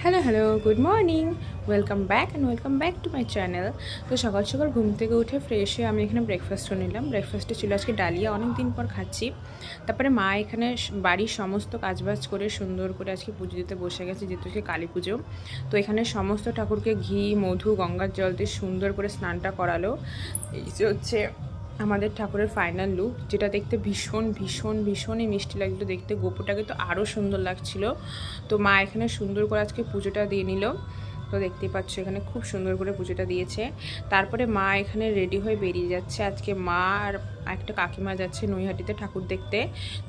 Hello hello, good morning. Welcome back to my channel. তো সকাল সকাল ঘুম থেকে উঠে ফ্রেশ হয়ে আমি এখানে ব্রেকফাস্টও নিলাম। ব্রেকফাস্টে ছিল আজকে ডালিয়া, অনেক দিন পর খাচ্ছি। তারপরে মা এখানে বাড়ির সমস্ত কাজবাজ করে সুন্দর করে আজকে পুজো দিতে বসে গেছে, যেহেতু আজকে কালী পুজো। তো এখানে সমস্ত ঠাকুরকে ঘি, মধু, গঙ্গার জল দিয়ে সুন্দর করে স্নানটা করালো। এই যে হচ্ছে আমাদের ঠাকুরের ফাইনাল লুক, যেটা দেখতে ভীষণ ভীষণ ভীষণই মিষ্টি লাগছিলো দেখতে। গোপুরটাকে তো আরও সুন্দর লাগছিল। তো মা এখানে সুন্দর করে আজকে পুজোটা দিয়ে নিল। তো দেখতেই পাচ্ছ এখানে খুব সুন্দর করে পুজোটা দিয়েছে। তারপরে মা এখানে রেডি হয়ে বেরিয়ে যাচ্ছে। আজকে মা আর একটা কাকিমা যাচ্ছে নৈহাটিতে ঠাকুর দেখতে।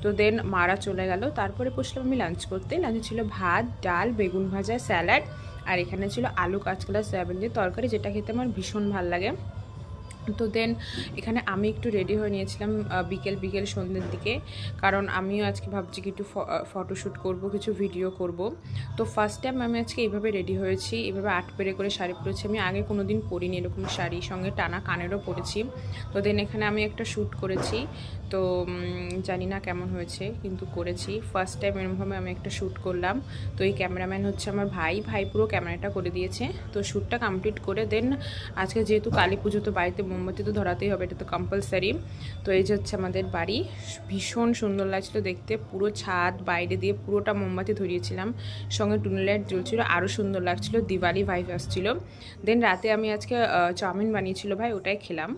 তো দেন মারা চলে গেল। তারপরে বসলাম আমি লাঞ্চ করতে। লাঞ্চে ছিল ভাত, ডাল, বেগুন ভাজা, স্যালাড, আর এখানে ছিল আলু কাঁচকলা সয়াবিন দিয়ে তরকারি, যেটা খেতে আমার ভীষণ ভালো লাগে। তো দেন এখানে আমি একটু রেডি হয়ে নিয়েছিলাম বিকেল সন্ধ্যের দিকে, কারণ আমিও আজকে ভাবছি কি একটু ফটোশ্যুট করব, কিছু ভিডিও করব। তো ফার্স্ট টাইম আমি আজকে এইভাবে রেডি হয়েছি, এইভাবে আট পেরে করে শাড়ি পরেছি। আমি আগে কোনো দিন পরিনি এরকম শাড়ি, সঙ্গে টানা কানেরও পরেছি। তো দেন এখানে আমি একটা শ্যুট করেছি। তো জানি না কেমন হয়েছে, কিন্তু করেছি। ফার্স্ট টাইম এরকমভাবে আমি একটা শ্যুট করলাম। তো এই ক্যামেরাম্যান হচ্ছে আমার ভাই পুরো ক্যামেরাটা করে দিয়েছে। তো শ্যুটটা কমপ্লিট করে দেন আজকে যেহেতু কালী পুজো, তো বাড়িতে মোমবাতি তো ধরাতেই হবে, এটা তো কম্পালসারি। তো এই যে হচ্ছে আমাদের বাড়ি, ভীষণ সুন্দর লাগছিলো দেখতে। পুরো ছাদ বাইরে দিয়ে পুরোটা মোমবাতি ধরিয়েছিলাম, সঙ্গে টুনি লাইট জ্বলছিল, আরও সুন্দর লাগছিলো, দিওয়ালি ভাইব আসছিলো। দেন রাতে আমি আজকে চাউমিন বানিয়েছিল ভাই, ওটাই খেলাম।